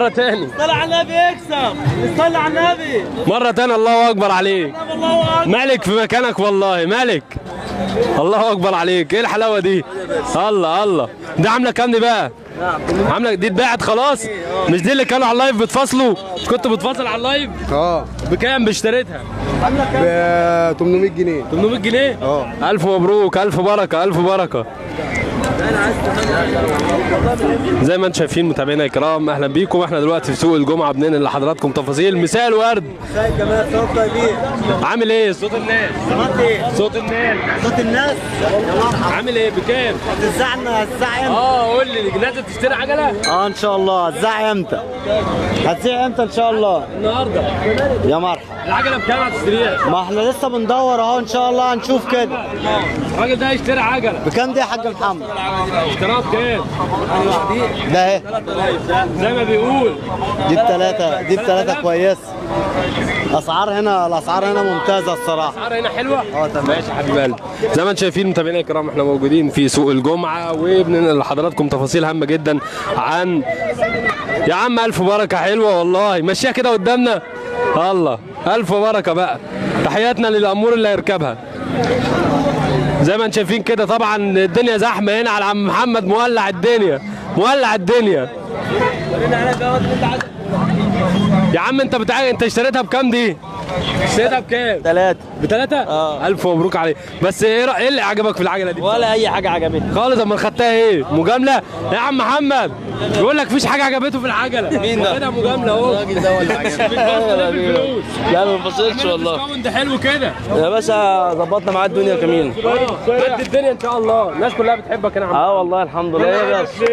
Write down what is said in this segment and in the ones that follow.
مرة تاني صلى على النبي يكسب. صلى على النبي مرة تاني. الله أكبر عليك. الله أكبر. مالك في مكانك والله مالك. الله أكبر عليك. إيه الحلاوة دي؟ الله الله. دي عاملة كام دي بقى؟ عاملة دي اتباعت خلاص؟ مش دي اللي كانوا على اللايف بتفاصلوا؟ مش كنت بتفاصل على اللايف؟ بكام اشتريتها؟ ب 800 جنيه. 800 جنيه؟ ألف مبروك، ألف بركة، ألف بركة. زي ما انتم شايفين متابعينا الكرام، اهلا بيكم. احنا دلوقتي في سوق الجمعه بننقل لحضراتكم تفاصيل. مساء الورد. مساء الجمال. صوت طيبين. عامل ايه؟ صوت الناس. صوت ايه؟ صوت الناس. صوت الناس. عامل ايه؟ بكام؟ هتزعنا الزعي امتى؟ قول لي نازل تشتري عجله؟ ان شاء الله. الزعي امتى؟ هتزيع امتى ان شاء الله؟ النهارده. يا مرحبا. العجله بكام هتشتريها؟ ما احنا لسه بندور اهو، ان شاء الله هنشوف كده. الراجل ده هيشتري عجله. بكام دي يا حاج محمد؟ اشتراها بكام؟ ده اهي زي ما بيقول. دي بتلاتة كويسه. الاسعار هنا ممتازه الصراحه. الاسعار هنا حلوه؟ تمام. ماشي يا حبيب قلبي. زي ما انتم شايفين متابعينا الكرام، احنا موجودين في سوق الجمعه وبننقل لحضراتكم تفاصيل هامه جدا عن يا عم. الف بركه. حلوه والله. مشيها كده قدامنا. الله الف بركه بقى. تحياتنا للامور اللي هيركبها. زي ما انتم شايفين كده طبعا الدنيا زحمه هنا على عم محمد. مولع الدنيا مولع الدنيا. يا عم انت انت اشتريتها بكام دي؟ اشتريتها بكام؟ 3. ب3؟ الف مبروك عليك. بس ايه اللي عجبك في العجله دي؟ ولا اي حاجه عجبتني خالص. اما خدتها ايه؟ مجامله؟ يا عم محمد بيقول لك مفيش حاجه عجبته في العجله. مين ده؟ كده مجامله اهو. الراجل ده ولا عجبني؟ لا ما بنفصلش والله. ده حلو كده يا باشا. ظبطنا معاه الدنيا كمين. قد الدنيا ان شاء الله. الناس كلها بتحبك هنا يا عم. والله الحمد لله يا باشا.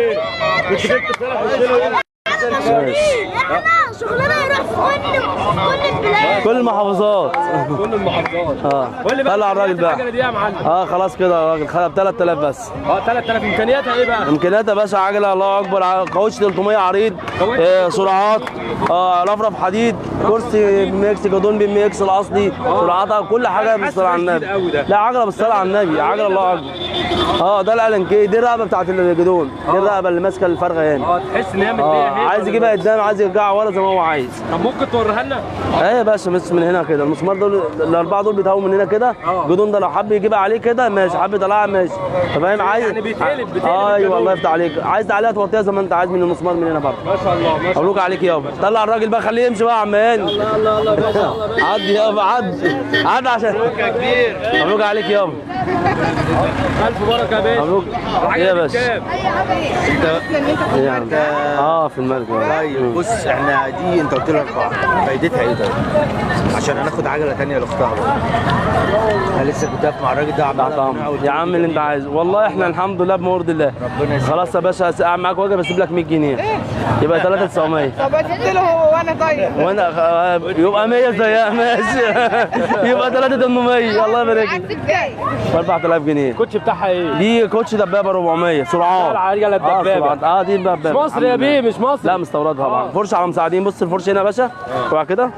شغلنا يروح في كل البلاد، كل المحافظات. كل المحافظات. قول لي بقى طلع الراجل بقى. العجله دي يا معلم. خلاص كده الراجل خدها ب 3000 بس. 3000. امكانياتها ايه بقى؟ امكانياتها يا باشا عجله الله اكبر. كاوتش 300 عريض. سرعات. رفرف حديد. كرسي بي اكس جدون بي اكس الاصلي. سرعاتها كل حاجه بالصلاه على النبي. لا عجله بالصلاه على النبي. عجله الله اكبر. ده الالنكي. دي الرقبه بتاعت الجدون. دي الرقبه اللي ماسكه الفرغه يعني. تحس ان هي مديه. عايز يجيبها قدام، عايز يرجعها ورا زي ما هو عايز. طب ممكن توريها لنا؟ يا باشا بس من هنا كده المسمار دول الاربعه دول بيتهووا من هنا كده. الجدون ده لو حب يجيبها عليه كده ماشي، حب يطلعها ماشي. انت فاهم؟ عايز يعني بيتقلب ايوه الله يفتح عليك. عايز تعليها توطيها زي ما انت عايز من المسمار من هنا برضه. ما شاء الله. ما شاء الله. مبروك عليك يابا. طلع الراجل بقى خليه يمشي بقى يا عم هاني. الله ما شاء الله. عدي يابا عدي عشان مبروك يا كبير. مبروك عليك يابا. الف بركه يا باشا. مبروك. ايه يا باشا؟ انت في المركب. طيب بص، احنا دي انت قلت لي 4. فايدتها ايه طيب؟ عشان هناخد عجله ثانيه لاختها بقى. انا لسه كنت واقف مع الراجل ده يا عم اللي انت عايزه والله. احنا الحمد لله بمورد الله. ربنا يسلمك. خلاص يا باشا اعمل معاك واجب اسيب لك 100 جنيه. يبقى 3900. طب اديت له هو وانا طيب. وانا يبقى 100 زيها ماشي. يبقى 3800. الله يبارك لك. ب 4000 جنيه. الكوتش بتاعها ايه؟ دي كوتش دبابه 400 سرعات. العجله الدبابه. دي الدبابه. مش مصر يا بيه، مش مصر. لا مستورد طبعا. فرشه على مساعدين. بص الفرشه هنا يا باشا. اوعى كده.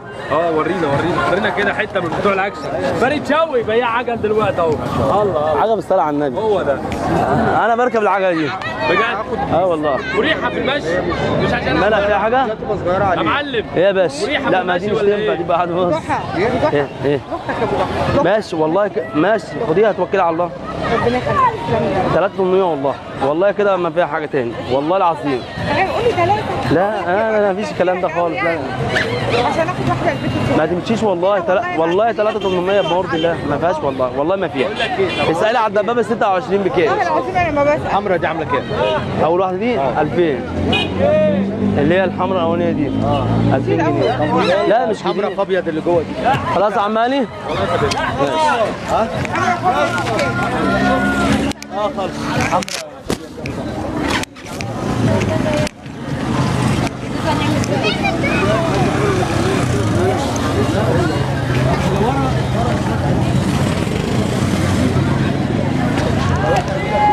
ورينا كده حته من بتوع الاكشن. فريد شوقي بياع عجل دلوقتي اهو. الله. حاجه بالصلاه على النبي. هو ده. انا بركب العجله دي بجد؟ والله. مريحه في المشي. مش عشان مالها فيها حاجه يا معلم. ايه يا باشا؟ مريحة لا ما دي مش تنفع دي بعد. بص ايه ماشي والله ماشي. خديها توكلي على الله. ربنا يخليك. 3800 والله. والله كده ما فيها حاجه تاني والله العظيم. قولي 3 لا ما فيش الكلام ده خالص. لا عشان اخد واحده البيت. ما تمشيش والله. والله 3800 بمورد الله. ما فيهاش والله ما فيها. اسالي على الدبابه 26 بكام؟ والله العظيم انا ما بسال. الحمرا دي عامله كام؟ اول واحده دي 2000. اللي هي الحمراء الاولانيه دي 2000 جنيه. لا مش الحمرا كبيرة. ابيض اللي جوه دي. خلاص يا عم علي. خالص.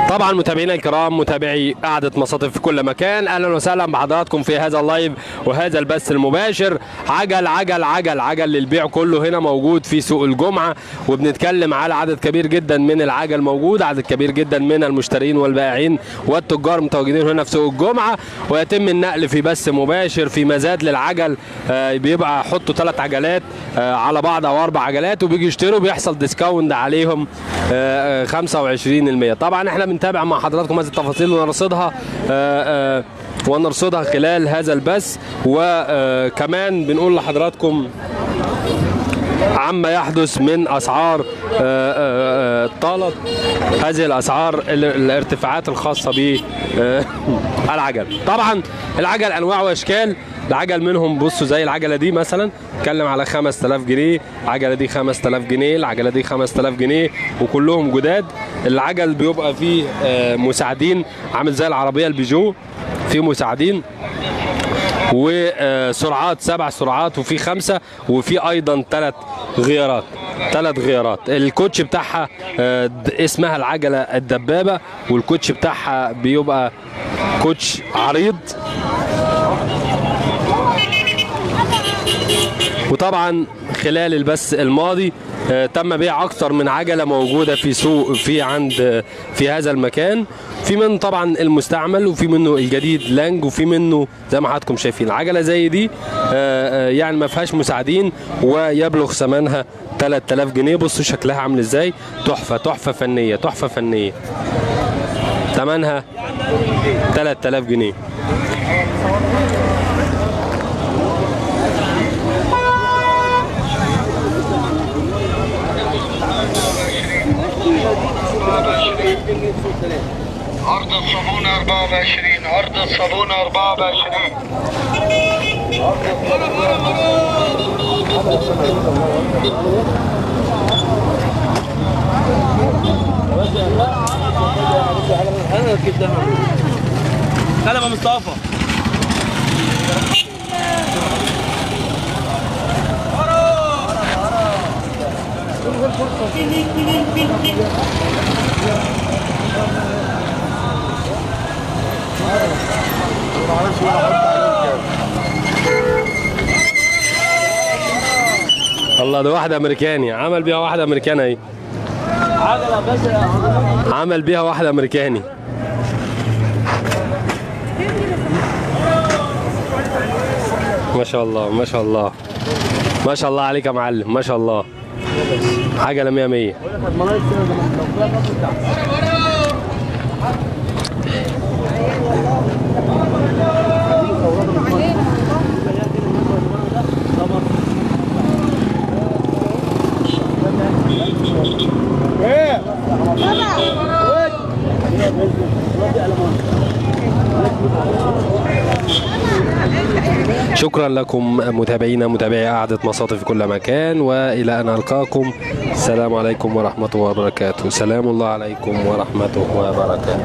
طبعا طبعا متابعينا الكرام، متابعي قعدة مصاطف في كل مكان، اهلا وسهلا بحضراتكم في هذا اللايف وهذا البث المباشر. عجل عجل عجل عجل للبيع كله هنا موجود في سوق الجمعة، وبنتكلم على عدد كبير جدا من العجل موجود، عدد كبير جدا من المشترين والبائعين والتجار متواجدين هنا في سوق الجمعة، ويتم النقل في بث مباشر في مزاد للعجل. بيبقى حطوا 3 عجلات على بعض او 4 عجلات وبيجي يشتروا، بيحصل ديسكاونت عليهم 25%. طبعا احنا بنتابع مع حضراتكم هذه التفاصيل ونرصدها خلال هذا البث، وكمان بنقول لحضراتكم عما يحدث من اسعار طالت هذه الاسعار، الارتفاعات الخاصه بالعجل. طبعا العجل انواع واشكال، العجل منهم بصوا زي العجله دي مثلا اتكلم على 5000 جنيه، العجله دي 5000 جنيه، العجله دي 5000 جنيه، وكلهم جداد. العجل بيبقى فيه مساعدين عامل زي العربيه البيجو، فيه مساعدين وسرعات 7 سرعات وفي 5، وفي ايضا 3 غيارات. الكوتش بتاعها اسمها العجله الدبابه، والكوتش بتاعها بيبقى كوتش عريض. وطبعا خلال البث الماضي تم بيع اكثر من عجله موجوده في سوق في هذا المكان، في منه طبعا المستعمل وفي منه الجديد لانج، وفي منه زي ما حضراتكم شايفين عجله زي دي يعني ما فيهاش مساعدين ويبلغ ثمنها 3000 جنيه. بصوا شكلها عامل ازاي، تحفه فنيه، تحفه فنيه، ثمنها 3000 جنيه. عرض الصابونة 24، عرض الصابونة 24. هلا يا مصطفى. الله، ده واحدة أمريكاني عمل بيها واحدة أمريكاني أهي، عمل بيها واحدة أمريكاني. ما شاء الله ما شاء الله ما شاء الله عليك يا معلم، ما شاء الله، عجلة 100 100. شكرا لكم متابعينا، متابعي قعدة مصاطف في كل مكان، وإلى أن ألقاكم. السلام عليكم ورحمة الله وبركاته. سلام الله عليكم ورحمته وبركاته.